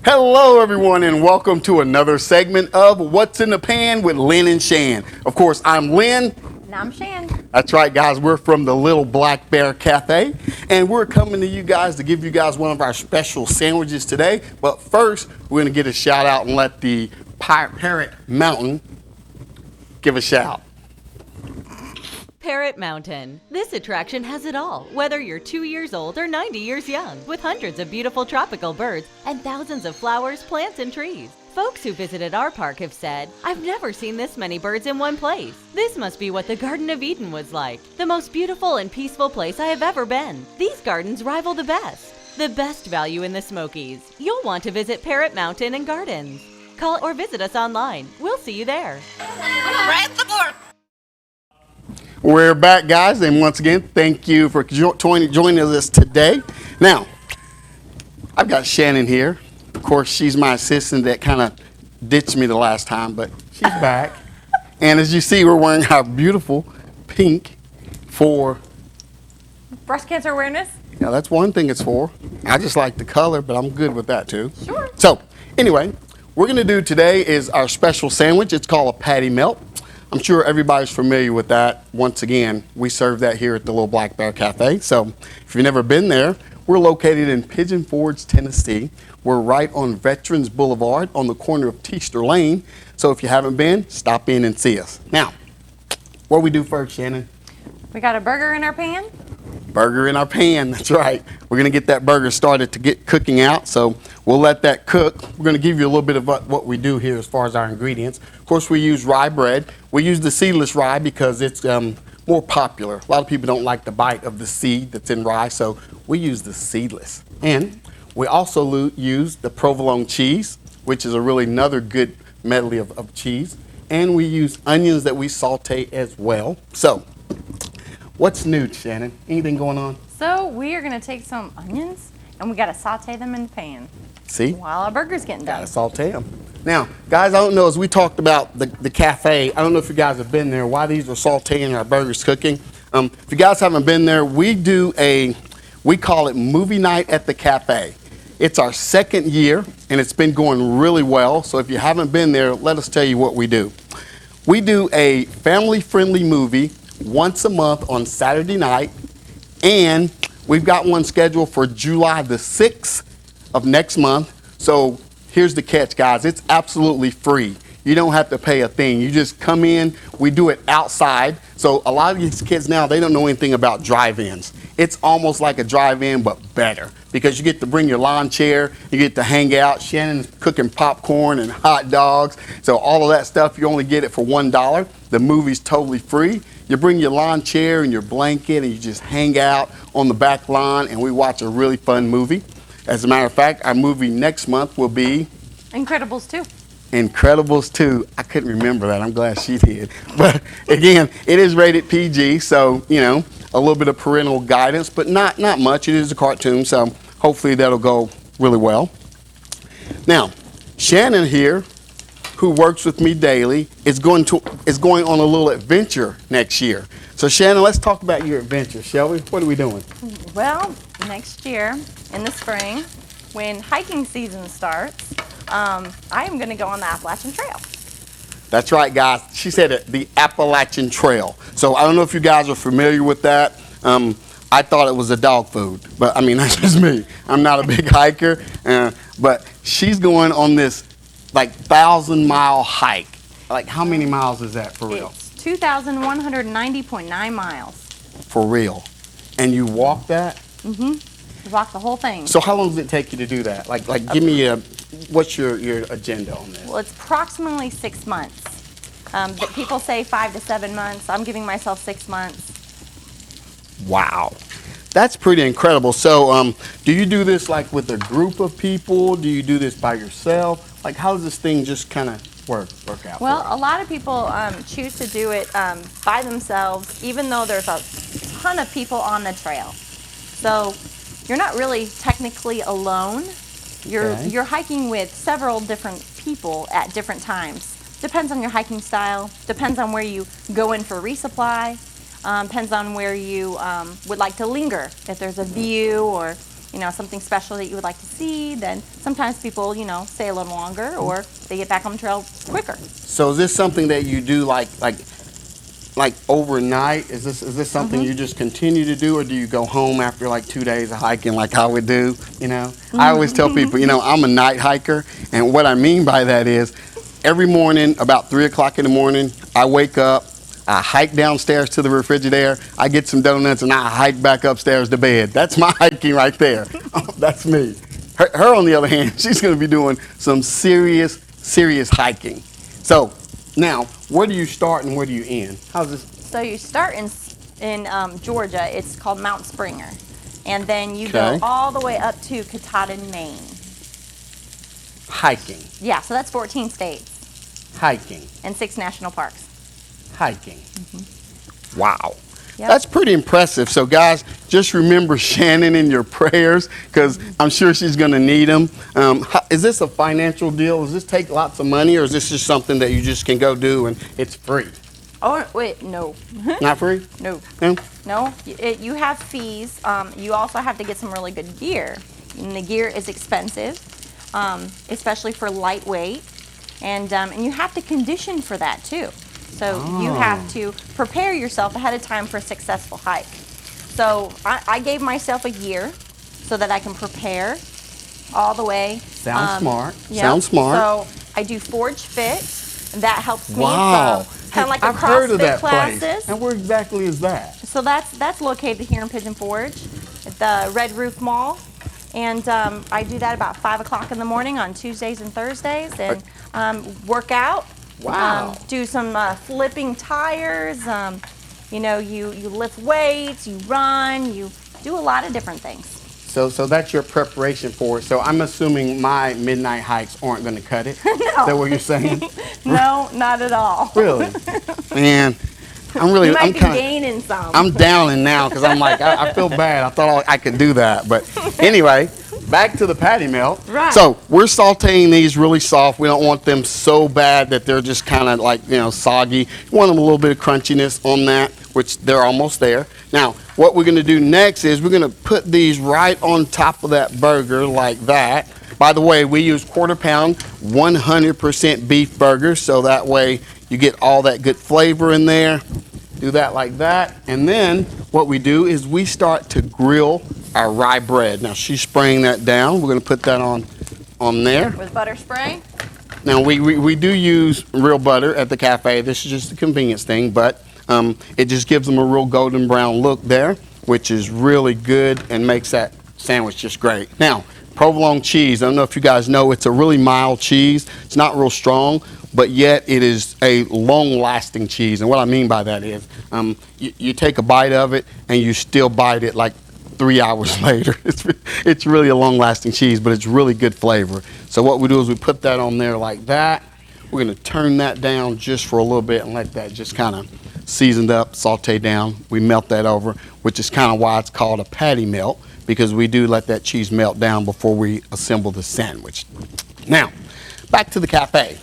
Hello, everyone, and welcome to another segment of What's in the Pan with Lynn and Shan. Of course, I'm Lynn. And I'm Shan. That's right, guys. We're from the Little Black Bear Cafe, and we're coming to you guys to give you guys one of our special sandwiches today. But first, we're going to get a shout out and let the Parrot Mountain give a shout. Parrot Mountain. This attraction has it all, whether you're 2 years old or 90 years young, with hundreds of beautiful tropical birds and thousands of flowers, plants, and trees. Folks who visited our park have said, "I've never seen this many birds in one place. This must be what the Garden of Eden was like. The most beautiful and peaceful place I have ever been. These gardens rival the best. The best value in the Smokies. You'll want to visit Parrot Mountain and Gardens. Call or visit us online. We'll see you there." We're back, guys, and once again, thank you for joining us today. Now, I've got Shannon here. Of course, she's my assistant that kind of ditched me the last time, but she's back. And as you see, we're wearing our beautiful pink for... Breast cancer awareness. Yeah, that's one thing it's for. I just like the color, but I'm good with that too. Sure. So, anyway, we're going to do today is our special sandwich. It's called a patty melt. I'm sure everybody's familiar with that. Once again, we serve that here at the Little Black Bear Cafe. So if you've never been there, we're located in Pigeon Forge, Tennessee. We're right on Veterans Boulevard on the corner of Teaster Lane. So if you haven't been, stop in and see us. Now, what do we do first, Shannon? We got a burger in our pan. Burger in our pan, that's right. We're gonna get that burger started to get cooking out, so we'll let that cook. We're gonna give you a little bit of what we do here as far as our ingredients. Of course, we use rye bread. We use the seedless rye because it's more popular. A lot of people don't like the bite of the seed that's in rye, so we use the seedless. And we also use the provolone cheese, which is another good medley of cheese. And we use onions that we saute as well. So, what's new, Shannon? Anything going on? So we are going to take some onions and we got to saute them in the pan. See? While our burger's getting done. Gotta saute them. Now, guys, I don't know, as we talked about the cafe, I don't know if you guys have been there, why these are sauteing and our burgers cooking. If you guys haven't been there, we call it Movie Night at the Cafe. It's our second year and it's been going really well. So if you haven't been there, let us tell you what we do. We do a family-friendly movie once a month on Saturday night, and we've got one scheduled for July the 6th of next month. So here's the catch, guys. It's absolutely free. You don't have to pay a thing. You just come in. We do it outside. So a lot of these kids now, they don't know anything about drive-ins. It's almost like a drive-in, but better, because you get to bring your lawn chair, you get to hang out. Shannon's cooking popcorn and hot dogs. So all of that stuff, you only get it for $1. The movie's totally free. You bring your lawn chair and your blanket and you just hang out on the back lawn and we watch a really fun movie. As a matter of fact, our movie next month will be Incredibles 2. Incredibles 2. I couldn't remember that. I'm glad she did. But again, it is rated PG, so, you know, a little bit of parental guidance, but not much. It is a cartoon, so hopefully that'll go really well. Now, Shannon here, who works with me daily, is going on a little adventure next year. So Shannon, let's talk about your adventure, shall we? What are we doing? Well, next year in the spring, when hiking season starts, I am going to go on the Appalachian Trail. That's right, guys. She said it, the Appalachian Trail. So I don't know if you guys are familiar with that. I thought it was a dog food, but I mean, that's just me. I'm not a big hiker, but she's going on this like 1,000-mile hike. Like, how many miles is that for real? It's 2,190.9 miles. For real. And you walk that? You walk the whole thing. So how long does it take you to do that? Like give me what's your agenda on this? Well, it's approximately 6 months. But people say 5 to 7 months. I'm giving myself 6 months. Wow. That's pretty incredible. So do you do this like with a group of people? Do you do this by yourself? Like, how does this thing just kind of work out? Well, for a lot of people choose to do it by themselves, even though there's a ton of people on the trail. So you're not really technically alone. You're hiking with several different people at different times. Depends on your hiking style. Depends on where you go in for resupply. Depends on where you would like to linger. If there's a view or something special that you would like to see, then sometimes people stay a little longer or they get back on the trail quicker. So is this something that you do like overnight? Is this something you just continue to do, or do you go home after like 2 days of hiking like I would do? I always tell people, I'm a night hiker, and what I mean by that is every morning about 3 o'clock in the morning, I wake up, I hike downstairs to the refrigerator, I get some donuts, and I hike back upstairs to bed. That's my hiking right there. That's me. Her, on the other hand, she's going to be doing some serious hiking. So now, where do you start and where do you end? How's this? So you start in Georgia. It's called Mount Springer. And then you go all the way up to Katahdin, Maine. Hiking. Yeah, so that's 14 states. Hiking. And 6 national parks. Hiking. Wow. Yep. That's pretty impressive. So guys, just remember Shannon in your prayers, because I'm sure she's going to need them. Is this a financial deal? Does this take lots of money, or is this just something that you just can go do and it's free? Oh, wait, no. Not free? No. No? No, you have fees. You also have to get some really good gear. And the gear is expensive, especially for lightweight. And you have to condition for that too. So you have to prepare yourself ahead of time for a successful hike. So I gave myself a year so that I can prepare all the way. Sounds smart. Yep. Sounds smart. So I do Forge Fit. That helps me. Wow. Kind of like a I've heard of CrossFit that classes. place. And where exactly is that? So that's located here in Pigeon Forge at the Red Roof Mall. And I do that about 5 o'clock in the morning on Tuesdays and Thursdays, and work out. Wow. Do some flipping tires. You lift weights, you run, you do a lot of different things. So that's your preparation for it. So I'm assuming my midnight hikes aren't going to cut it. No. Is that what you're saying? No, not at all. Really? Man, You might be gaining some. I'm downing now because I'm like, I feel bad. I thought I could do that. But anyway, back to the patty melt. Right. So we're sauteing these really soft. We don't want them so bad that they're just kind of like, soggy. We want them a little bit of crunchiness on that, which they're almost there. Now, what we're going to do next is we're going to put these right on top of that burger like that. By the way, we use 1/4 pound, 100% beef burgers, so that way you get all that good flavor in there. Do that like that. And then what we do is we start to grill our rye bread. Now she's spraying that down. We're going to put that on there. With butter spray? Now we do use real butter at the cafe. This is just a convenience thing, but it just gives them a real golden brown look there, which is really good and makes that sandwich just great. Now, provolone cheese. I don't know if you guys know, it's a really mild cheese. It's not real strong, but yet it is a long-lasting cheese. And what I mean by that is you take a bite of it and you still bite it like 3 hours later. It's really a long-lasting cheese, but it's really good flavor. So what we do is we put that on there like that. We're going to turn that down just for a little bit and let that just kind of seasoned up, saute down. We melt that over, which is kind of why it's called a patty melt, because we do let that cheese melt down before we assemble the sandwich. Now, back to the cafe.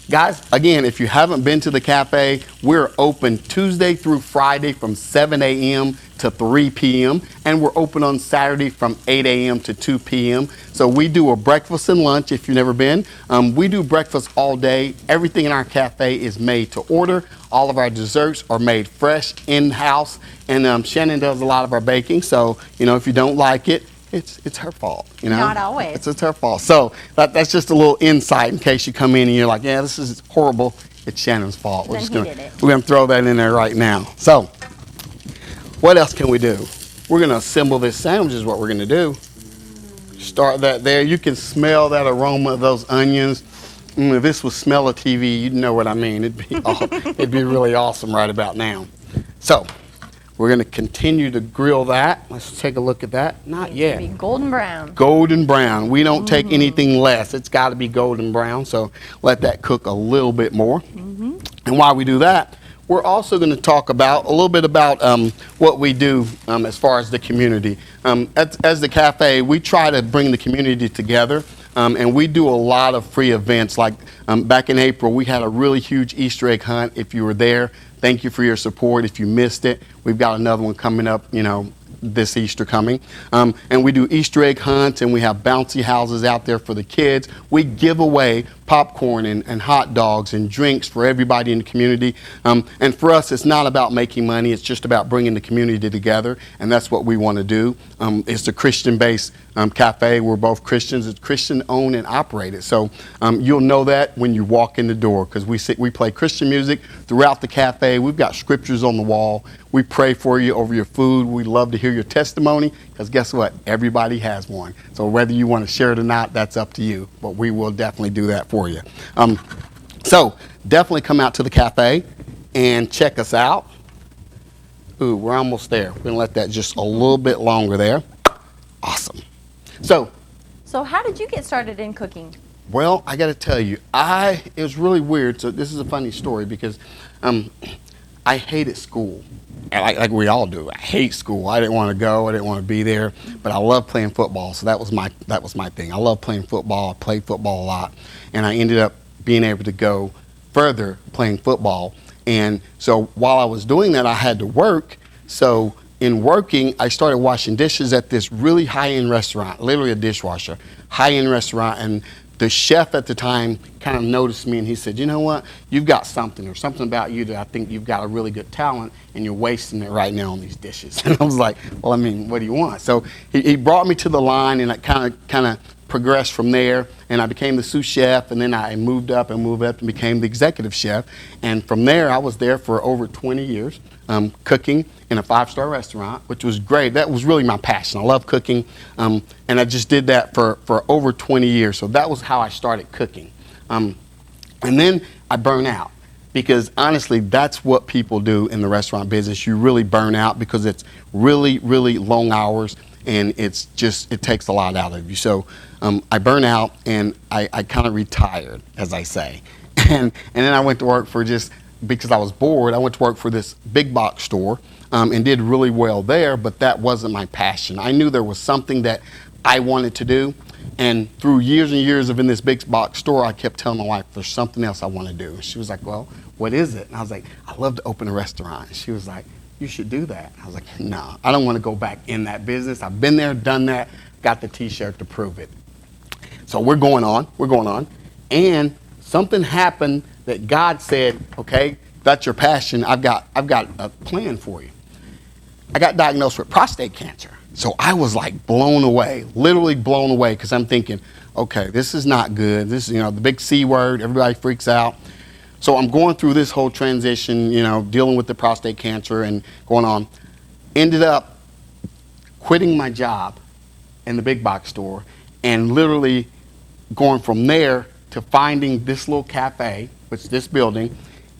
Guys, again, if you haven't been to the cafe, we're open Tuesday through Friday from 7 a.m. to 3 p.m. and we're open on Saturday from 8 a.m. to 2 p.m. So we do a breakfast and lunch if you've never been. We do breakfast all day. Everything in our cafe is made to order. All of our desserts are made fresh in-house, and Shannon does a lot of our baking. So, if you don't like it, it's her fault, you know? Not always. It's her fault. So that's just a little insight in case you come in and you're like, yeah, this is horrible. It's Shannon's fault. Then he did it. We're gonna throw that in there right now. So what else can we do? We're gonna assemble this sandwich is what we're gonna do. Start that there. You can smell that aroma of those onions. If this was smell a TV, you'd know what I mean. It'd be really awesome right about now. So we're going to continue to grill that. Let's take a look at that. Not yet. Be golden brown. Golden brown. We don't take anything less. It's got to be golden brown. So let that cook a little bit more. And while we do that, we're also going to talk about a little bit about what we do as far as the community. As the cafe, we try to bring the community together. And we do a lot of free events. Like back in April, we had a really huge Easter egg hunt. If you were there, thank you for your support. If you missed it, we've got another one coming up, you know, this Easter coming. And we do Easter egg hunts, and we have bouncy houses out there for the kids. We give away popcorn and hot dogs and drinks for everybody in the community. And for us, it's not about making money. It's just about bringing the community together, and that's what we want to do. It's a Christian-based cafe. We're both Christians. It's Christian-owned and operated. So you'll know that when you walk in the door, because we play Christian music throughout the cafe. We've got scriptures on the wall. We pray for you over your food. We love to hear your testimony, because guess what? Everybody has one. So whether you want to share it or not, that's up to you. But we will definitely do that for you. So definitely come out to the cafe and check us out. Ooh, we're almost there. We're going to let that just a little bit longer there. Awesome. So how did you get started in cooking? well, I got to tell you, it was really weird. So this is a funny story because I hated school. Like we all do. I hate school. I didn't want to go. I didn't want to be there. But I love playing football. So that was my thing. I love playing football. I played football a lot. And I ended up being able to go further playing football. And so while I was doing that, I had to work. So in working, I started washing dishes at this really high-end restaurant, literally a dishwasher, high-end restaurant. And the chef at the time kind of noticed me, and he said, you know what, you've got something, or something about you that I think you've got a really good talent, and you're wasting it right now on these dishes. And I was like, well, I mean, what do you want? So he brought me to the line, and I kind of progressed from there, and I became the sous chef, and then I moved up and became the executive chef. And from there, I was there for over 20 years, cooking in a 5-star restaurant, which was great. That was really my passion. I love cooking, and I just did that for over 20 years. So that was how I started cooking. And then I burned out, because honestly, that's what people do in the restaurant business. You really burn out because it's really, really long hours, and it takes a lot out of you. So I burned out, and I kind of retired, as I say. And then I went to work because I was bored, I went to work for this big box store and did really well there, but that wasn't my passion. I knew there was something that I wanted to do, and through years and years of in this big box store, I kept telling my wife, there's something else I want to do. And she was like, well, what is it? And I was like, I'd love to open a restaurant. And she was like, you should do that. I was like, no, I don't want to go back in that business. I've been there, done that, got the t-shirt to prove it. So we're going on, and something happened that God said, okay, that's your passion. I've got a plan for you. I got diagnosed with prostate cancer. So I was like blown away, literally blown away, because I'm thinking, okay, this is not good. This is, the big C word, everybody freaks out. So I'm going through this whole transition, dealing with the prostate cancer and going on. Ended up quitting my job in the big box store and literally going from there to finding this little cafe, which is this building,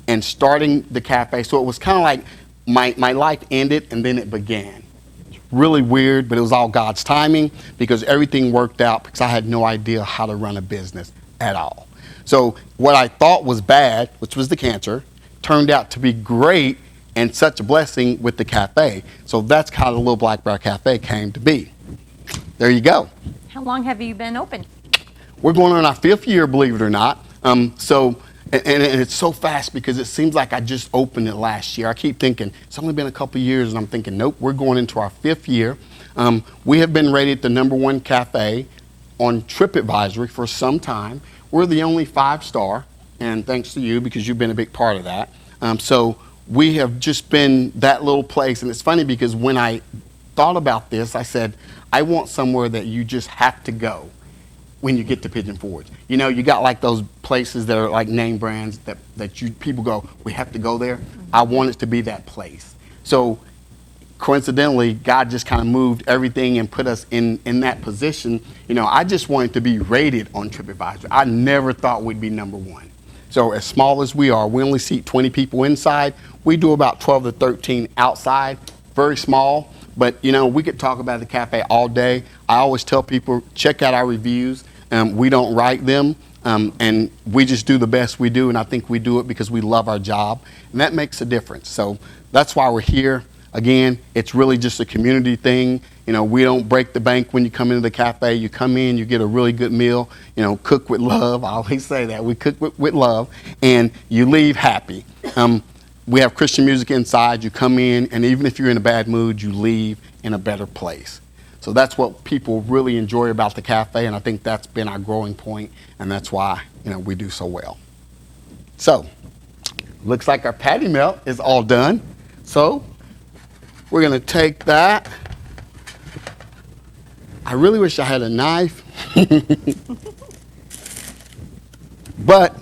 and starting the cafe. So it was kind of like my life ended and then it began. Really weird, but it was all God's timing, because everything worked out, because I had no idea how to run a business at all. So what I thought was bad, which was the cancer, turned out to be great and such a blessing with the cafe. So that's how the Little Black Bear Cafe came to be. There you go. How long have you been open? We're going on our 5th year, believe it or not. And it's so fast, because it seems like I just opened it last year. I keep thinking, it's only been a couple years, and I'm thinking, nope, we're going into our 5th year. We have been rated the #1 cafe on TripAdvisor for some time. We're the only 5-star, and thanks to you, because you've been a big part of that. So we have just been that little place. And it's funny, because when I thought about this, I said, I want somewhere that you just have to go when you get to Pigeon Forge. You know, you got like those places that are like name brands that you people go, we have to go there. I want it to be that place. So coincidentally, God just kind of moved everything and put us in that position. You know, I just wanted to be rated on TripAdvisor. I never thought we'd be number one. So as small as we are, we only seat 20 people inside. We do about 12 to 13 outside, very small. But, you know, we could talk about the cafe all day. I always tell people, check out our reviews. We don't write them, and we just do the best we do. And I think we do it because we love our job. And that makes a difference. So that's why we're here. Again, it's really just a community thing. You know, we don't break the bank when you come into the cafe. You come in, you get a really good meal, you know, cook with love. I always say that. We cook with love, and you leave happy. We have Christian music inside. You come in, and even if you're in a bad mood, you leave in a better place. So that's what people really enjoy about the cafe, and I think that's been our growing point, and that's why, you know, we do so well. So, looks like our patty melt is all done. So, we're gonna take that. I really wish I had a knife. But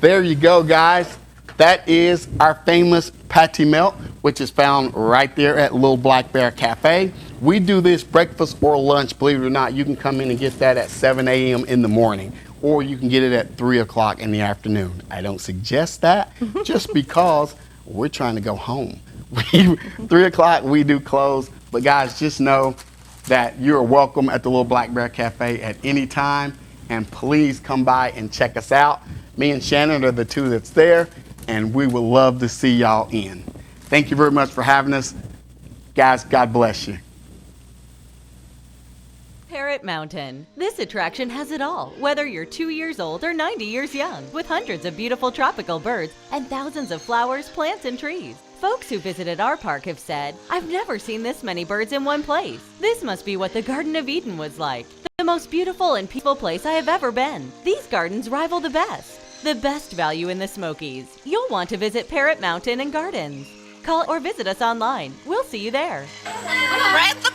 there you go, guys. That is our famous patty melt, which is found right there at Little Black Bear Cafe. We do this breakfast or lunch. Believe it or not, you can come in and get that at 7 a.m. in the morning, or you can get it at 3 o'clock in the afternoon. I don't suggest that just because we're trying to go home. 3 o'clock, we do close. But guys, just know that you're welcome at the Little Black Bear Cafe at any time. And please come by and check us out. Me and Shannon are the two that's there, and we would love to see y'all in. Thank you very much for having us. Guys, God bless you. Parrot Mountain. This attraction has it all, whether you're 2 years old or 90 years young, with hundreds of beautiful tropical birds and thousands of flowers, plants, and trees. Folks who visited our park have said, I've never seen this many birds in one place. This must be what the Garden of Eden was like. The most beautiful and peaceful place I have ever been. These gardens rival the best value in the Smokies. You'll want to visit Parrot Mountain and Gardens. Call or visit us online. We'll see you there. We're at the